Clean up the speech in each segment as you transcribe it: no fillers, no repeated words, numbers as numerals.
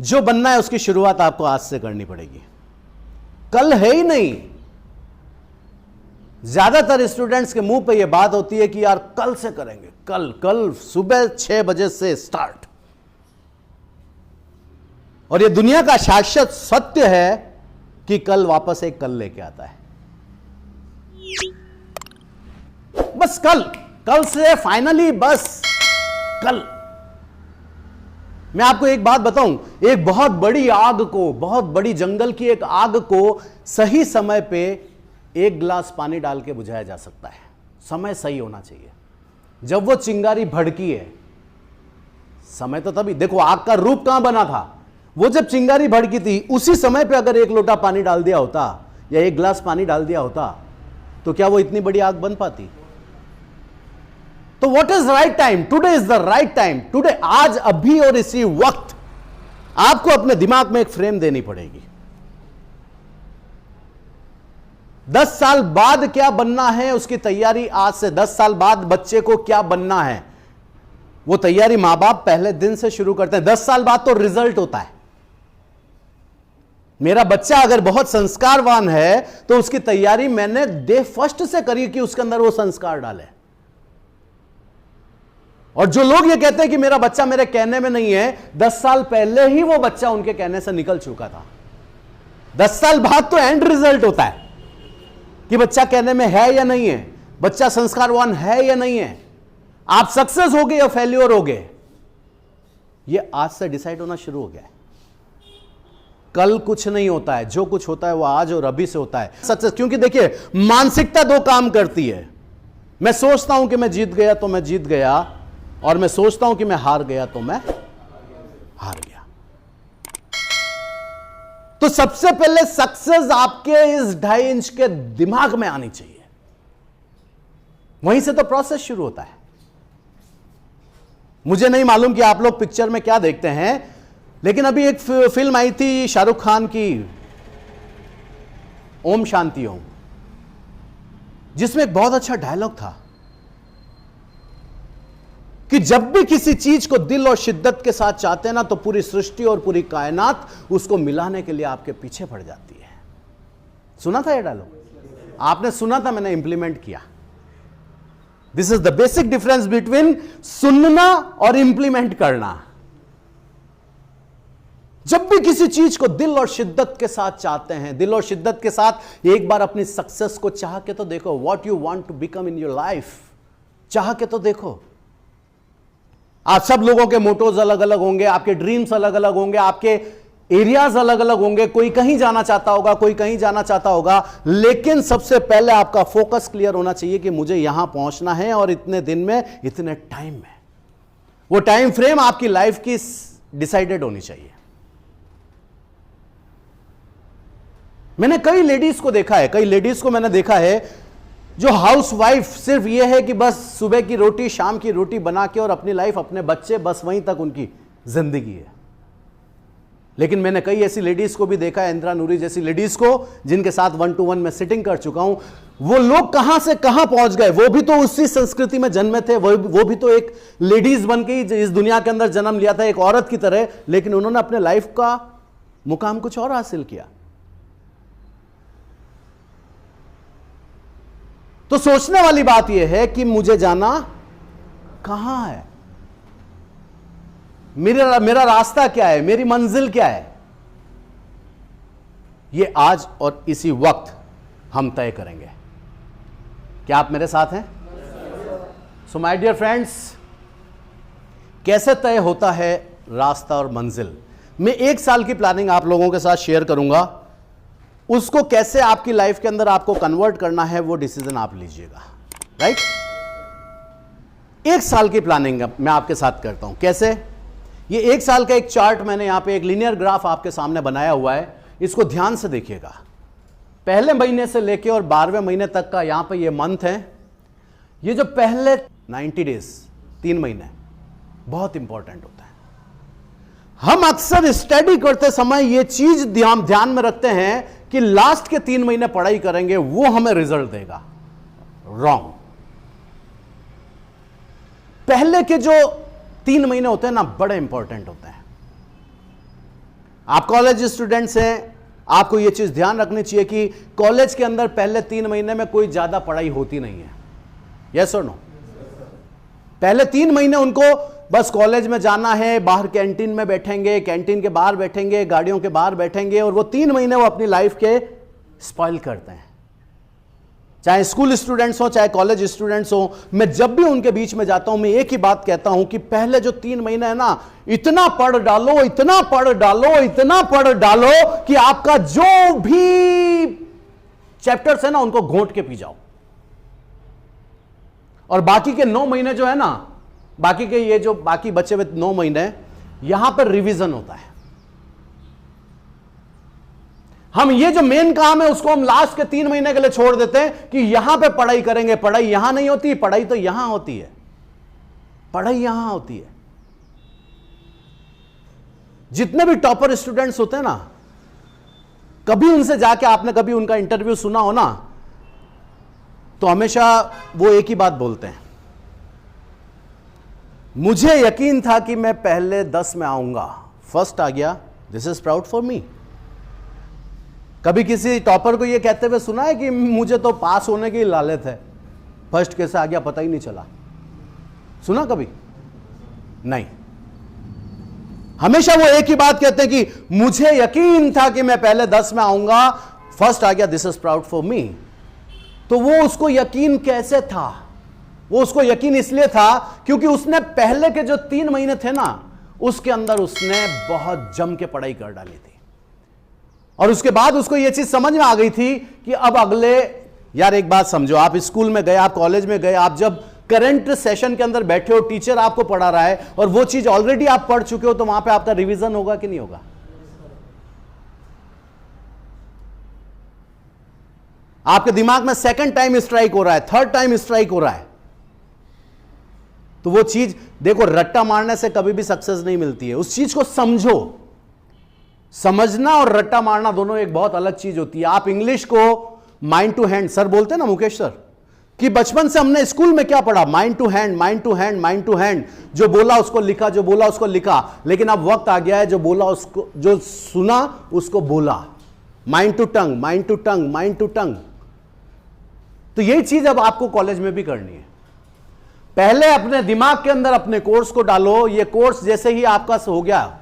जो बनना है उसकी शुरुआत आपको आज से करनी पड़ेगी, कल है ही नहीं। ज्यादातर स्टूडेंट्स के मुंह पे यह बात होती है कि यार कल से करेंगे, कल कल सुबह 6 बजे से स्टार्ट। और यह दुनिया का शाश्वत सत्य है कि कल वापस एक कल लेके आता है। बस कल, कल से फाइनली बस कल। मैं आपको एक बात बताऊं, एक बहुत बड़ी आग को, बहुत बड़ी जंगल की एक आग को सही समय पे एक गिलास पानी डाल के बुझाया जा सकता है। समय सही होना चाहिए। जब वो चिंगारी भड़की है, समय तो तभी, देखो आग का रूप कहां बना था, वो जब चिंगारी भड़की थी उसी समय पे अगर एक लोटा पानी डाल दिया होता या एक गिलास पानी डाल दिया होता तो क्या वो इतनी बड़ी आग बन पाती? तो what is right time? Today is the right time. Today, आज, अभी और इसी वक्त आपको अपने दिमाग में एक फ्रेम देनी पड़ेगी। 10 साल बाद क्या बनना है उसकी तैयारी आज से। 10 साल बाद बच्चे को क्या बनना है वो तैयारी मां बाप पहले दिन से शुरू करते हैं। 10 साल बाद तो रिजल्ट होता है। मेरा बच्चा अगर बहुत संस्कारवान है तो उसकी तैयारी मैंने डे फर्स्ट से करी कि उसके अंदर वो संस्कार डाले। और जो लोग ये कहते हैं कि मेरा बच्चा मेरे कहने में नहीं है, 10 साल पहले ही वो बच्चा उनके कहने से निकल चुका था। 10 साल बाद तो एंड रिजल्ट होता है कि बच्चा कहने में है या नहीं है, बच्चा संस्कारवान है या नहीं है, आप सक्सेस हो गए या फेल्योर हो गए। ये आज से डिसाइड होना शुरू हो गया है। कल कुछ नहीं होता है, जो कुछ होता है वो आज और अभी से होता है सक्सेस। क्योंकि देखिए, मानसिकता 2 काम करती है। मैं सोचता हूं कि मैं जीत गया तो मैं जीत गया, और मैं सोचता हूं कि मैं हार गया तो मैं हार गया। तो सबसे पहले सक्सेस आपके इस 2.5 इंच के दिमाग में आनी चाहिए। वहीं से तो प्रोसेस शुरू होता है। मुझे नहीं मालूम कि आप लोग पिक्चर में क्या देखते हैं, लेकिन अभी एक फिल्म आई थी शाहरुख खान की, ओम शांति ओम, जिसमें एक बहुत अच्छा डायलॉग था कि जब भी किसी चीज को दिल और शिद्दत के साथ चाहते हैं ना, तो पूरी सृष्टि और पूरी कायनात उसको मिलाने के लिए आपके पीछे पड़ जाती है। सुना था ये डायलॉग? आपने सुना था, मैंने इंप्लीमेंट किया। This is the basic difference between सुनना और इंप्लीमेंट करना। जब भी किसी चीज को दिल और शिद्दत के साथ चाहते हैं, दिल और शिद्दत के साथ एक बार अपनी सक्सेस को चाह के तो देखो। What you want to become in your life, चाह के तो देखो। आप सब लोगों के मोटोज अलग अलग होंगे, आपके ड्रीम्स अलग अलग होंगे, आपके एरियाज अलग अलग होंगे। कोई कहीं जाना चाहता होगा, कोई कहीं जाना चाहता होगा, लेकिन सबसे पहले आपका फोकस क्लियर होना चाहिए कि मुझे यहां पहुंचना है और इतने दिन में, इतने टाइम में। वो टाइम फ्रेम आपकी लाइफ की डिसाइडेड होनी चाहिए। मैंने कई लेडीज को देखा है, कई लेडीज को मैंने देखा है जो हाउसवाइफ सिर्फ ये है कि बस सुबह की रोटी, शाम की रोटी बना के और अपनी लाइफ, अपने बच्चे, बस वहीं तक उनकी जिंदगी है। लेकिन मैंने कई ऐसी लेडीज को भी देखा है, इंदिरा नूरी जैसी लेडीज को, जिनके साथ 1-to-1 में सिटिंग कर चुका हूं। वो लोग कहां से कहां पहुंच गए। वो भी तो उसी संस्कृति में जन्मे थे, वो भी तो एक लेडीज बन के इस दुनिया के अंदर जन्म लिया था, एक औरत की तरह, लेकिन उन्होंने अपने लाइफ का मुकाम कुछ और हासिल किया। तो सोचने वाली बात यह है कि मुझे जाना कहां है, मेरा रास्ता क्या है, मेरी मंजिल क्या है। यह आज और इसी वक्त हम तय करेंगे। क्या आप मेरे साथ हैं? सो माय डियर फ्रेंड्स, कैसे तय होता है रास्ता और मंजिल? मैं 1 साल की प्लानिंग आप लोगों के साथ शेयर करूंगा। उसको कैसे आपकी लाइफ के अंदर आपको कन्वर्ट करना है, वो डिसीजन आप लीजिएगा। राइट? 1 साल की प्लानिंग मैं आपके साथ करता हूं। कैसे? ये 1 साल का एक चार्ट मैंने यहां पे एक लीनियर ग्राफ आपके सामने बनाया हुआ है। इसको ध्यान से देखिएगा। पहले महीने से लेके और 12वें महीने तक का यहां पे ये मंथ है। ये जो पहले 90 डेज, 3 महीने, बहुत इंपॉर्टेंट होता है। हम अक्सर स्टडी करते समय ये चीज ध्यान में रखते हैं कि लास्ट के 3 महीने पढ़ाई करेंगे, वो हमें रिजल्ट देगा। रॉन्ग। पहले के जो 3 महीने होते हैं ना, बड़े इंपॉर्टेंट होते हैं। आप कॉलेज स्टूडेंट्स हैं, आपको यह चीज ध्यान रखनी चाहिए कि कॉलेज के अंदर पहले 3 महीने में कोई ज्यादा पढ़ाई होती नहीं है। यस और नो? पहले 3 महीने उनको बस कॉलेज में जाना है, बाहर कैंटीन में बैठेंगे, कैंटीन के बाहर बैठेंगे, गाड़ियों के बाहर बैठेंगे, और वो 3 महीने वो अपनी लाइफ के स्पॉइल करते हैं। चाहे स्कूल स्टूडेंट्स हो, चाहे कॉलेज स्टूडेंट्स हो, मैं जब भी उनके बीच में जाता हूं, मैं एक ही बात कहता हूं कि पहले जो 3 महीने है ना, इतना पढ़ डालो, इतना पढ़ डालो, इतना पढ़ डालो कि आपका जो भी चैप्टर्स है ना, उनको घोंट के पी जाओ। और बाकी के 9 महीने जो है ना, बाकी के ये जो बाकी बचे हुए 9 महीने, यहां पर रिवीजन होता है। हम ये जो मेन काम है उसको हम लास्ट के 3 महीने के लिए छोड़ देते हैं कि यहां पे पढ़ाई करेंगे। पढ़ाई यहां नहीं होती, पढ़ाई तो यहां होती है, पढ़ाई यहां होती है। जितने भी टॉपर स्टूडेंट्स होते हैं ना, कभी उनसे जाके आपने कभी उनका इंटरव्यू सुना हो ना, तो हमेशा वो एक ही बात बोलते हैं, मुझे यकीन था कि मैं पहले 10 में आऊंगा, फर्स्ट आ गया, this is proud for me. कभी किसी टॉपर को यह कहते हुए सुना है कि मुझे तो पास होने की लालच है, फर्स्ट कैसे आ गया पता ही नहीं चला? सुना कभी? नहीं। हमेशा वो एक ही बात कहते हैं कि मुझे यकीन था कि मैं पहले 10 में आऊंगा, फर्स्ट आ गया, this is proud for me. तो वो उसको यकीन कैसे था? वो उसको यकीन इसलिए था क्योंकि उसने पहले के जो 3 महीने थे ना, उसके अंदर उसने बहुत जम के पढ़ाई कर डाली थी। और उसके बाद उसको यह चीज समझ में आ गई थी कि अब अगले, यार एक बात समझो, आप स्कूल में गए, आप कॉलेज में गए, आप जब करंट सेशन के अंदर बैठे हो, टीचर आपको पढ़ा रहा है और वो चीज ऑलरेडी आप पढ़ चुके हो, तो वहां पे आपका रिवीजन होगा कि नहीं होगा? आपके दिमाग में सेकंड टाइम स्ट्राइक हो रहा है, थर्ड टाइम स्ट्राइक हो रहा है, तो वो चीज देखो, रट्टा मारने से कभी भी सक्सेस नहीं मिलती है। उस चीज को समझो। समझना और रट्टा मारना दोनों एक बहुत अलग चीज होती है। आप इंग्लिश को माइंड टू हैंड, सर बोलते हैं ना मुकेश सर, कि बचपन से हमने स्कूल में क्या पढ़ा? Mind to hand, mind to hand, mind to hand. जो बोला उसको लिखा, जो बोला उसको लिखा। लेकिन अब वक्त आ गया है, जो बोला उसको, जो सुना उसको बोला। Mind to tongue, mind to tongue, mind to tongue. तो यही चीज अब आपको कॉलेज में भी करनी है। पहले अपने दिमाग के अंदर अपने कोर्स को डालो। ये कोर्स जैसे ही आपका हो गया,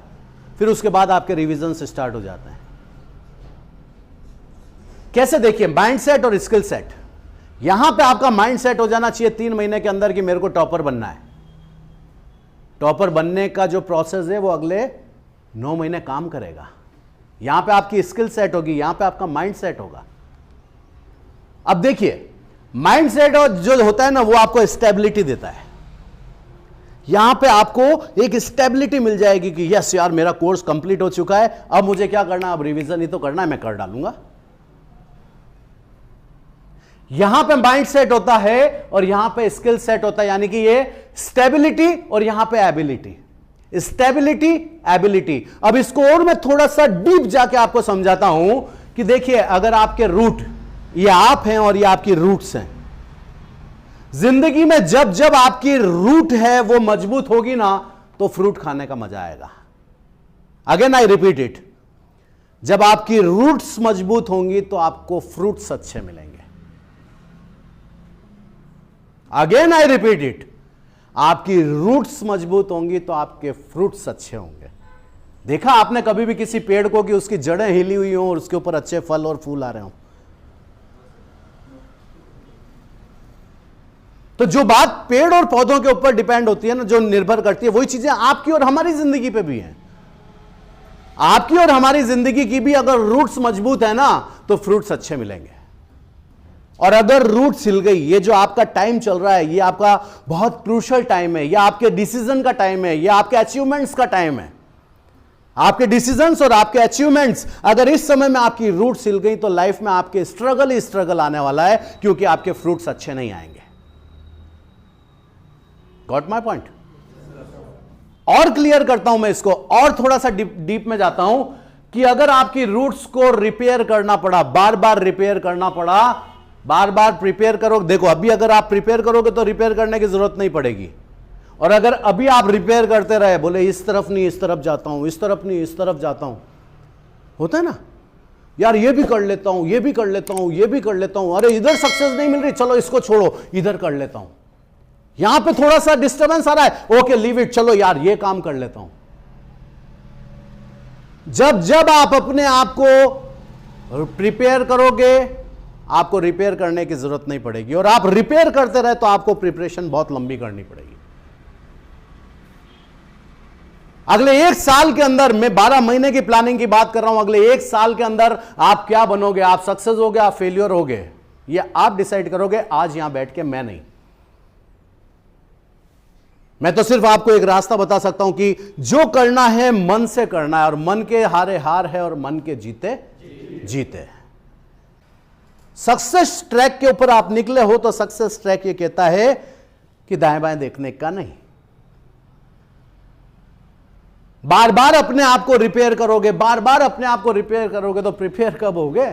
फिर उसके बाद आपके रिवीजन से स्टार्ट हो जाते हैं। कैसे? देखिए, माइंडसेट और स्किल सेट। यहां पे आपका माइंडसेट हो जाना चाहिए 3 महीने के अंदर कि मेरे को टॉपर बनना है। टॉपर बनने का जो प्रोसेस है वो अगले 9 महीने काम करेगा। यहां पे आपकी स्किल सेट होगी, यहां पे आपका माइंड सेट होगा। अब देखिए, माइंड सेट जो होता है ना, वो आपको स्टेबिलिटी देता है। यहां पे आपको एक स्टेबिलिटी मिल जाएगी कि यस यार, मेरा कोर्स कंप्लीट हो चुका है, अब मुझे क्या करना? अब रिवीजन ही तो करना है, मैं कर डालूंगा। यहां पे माइंड सेट होता है और यहां पे स्किल सेट होता है, यानी कि ये स्टेबिलिटी और यहां पे एबिलिटी। Stability, ability. अब इसको और मैं थोड़ा सा डीप जाके आपको समझाता हूं कि देखिए, अगर आपके रूट, ये आप हैं और ये आपकी रूट्स हैं, जिंदगी में जब जब आपकी रूट है वो मजबूत होगी ना, तो फ्रूट खाने का मजा आएगा। अगेन आई रिपीट इट, जब आपकी रूट्स मजबूत होंगी तो आपको फ्रूट्स अच्छे मिलेंगे। अगेन आई रिपीट इट, आपकी रूट्स मजबूत होंगी तो आपके फ्रूट्स अच्छे होंगे। देखा आपने कभी भी किसी पेड़ को कि उसकी जड़ें हिली हुई हों और उसके ऊपर अच्छे फल और फूल आ रहे हों? तो जो बात पेड़ और पौधों के ऊपर डिपेंड होती है ना, जो निर्भर करती है, वही चीजें आपकी और हमारी जिंदगी पे भी हैं। आपकी और हमारी जिंदगी की भी अगर रूट्स मजबूत है ना, तो फ्रूट्स अच्छे मिलेंगे। और अगर रूट्स हिल गई, ये जो आपका टाइम चल रहा है, ये आपका बहुत क्रूशियल टाइम है, ये आपके डिसीजन का टाइम है, ये आपके अचीवमेंट्स का टाइम है। आपके डिसीजंस और आपके अचीवमेंट्स अगर इस समय में आपकी रूट्स हिल गई, तो लाइफ में आपके स्ट्रगल ही स्ट्रगल आने वाला है, क्योंकि आपके फ्रूट्स अच्छे नहीं आएंगे। Got my point? और क्लियर करता हूं मैं इसको, और थोड़ा सा डीप में जाता हूं कि अगर आपकी रूट्स को रिपेयर करना पड़ा, बार बार रिपेयर करना पड़ा, बार बार प्रिपेयर करो। देखो, अभी अगर आप प्रिपेयर करोगे तो रिपेयर करने की जरूरत नहीं पड़ेगी। और अगर अभी आप रिपेयर करते रहे, बोले इस तरफ नहीं इस तरफ जाता हूं, इस तरफ नहीं इस तरफ जाता हूं, होता है ना, यार ये भी कर लेता हूं, ये भी कर लेता हूं, ये भी कर लेता हूं, अरे इधर सक्सेस नहीं मिल रही, चलो इसको छोड़ो, इधर कर लेता हूं, यहां पे थोड़ा सा डिस्टर्बेंस आ रहा है, ओके लीव इट, चलो यार ये काम कर लेता हूं। जब जब आप अपने आप को प्रिपेयर करोगे, आपको रिपेयर करने की जरूरत नहीं पड़ेगी, और आप रिपेयर करते रहे तो आपको प्रिपरेशन बहुत लंबी करनी पड़ेगी। अगले 1 साल के अंदर, मैं 12 महीने की प्लानिंग की बात कर रहा हूं, अगले 1 साल के अंदर आप क्या बनोगे, आप सक्सेस होगे, आप फेलियर होगे, ये आप डिसाइड करोगे, आज यहां बैठ के मैं नहीं। मैं तो सिर्फ आपको एक रास्ता बता सकता हूं कि जो करना है मन से करना है, और मन के हारे हार है और मन के जीते जीते। सक्सेस ट्रैक के ऊपर आप निकले हो तो सक्सेस ट्रैक ये कहता है कि दाएं बाएं देखने का नहीं, बार बार अपने आप को रिपेयर करोगे, बार बार अपने आप को रिपेयर करोगे तो प्रिपेयर कब होगे।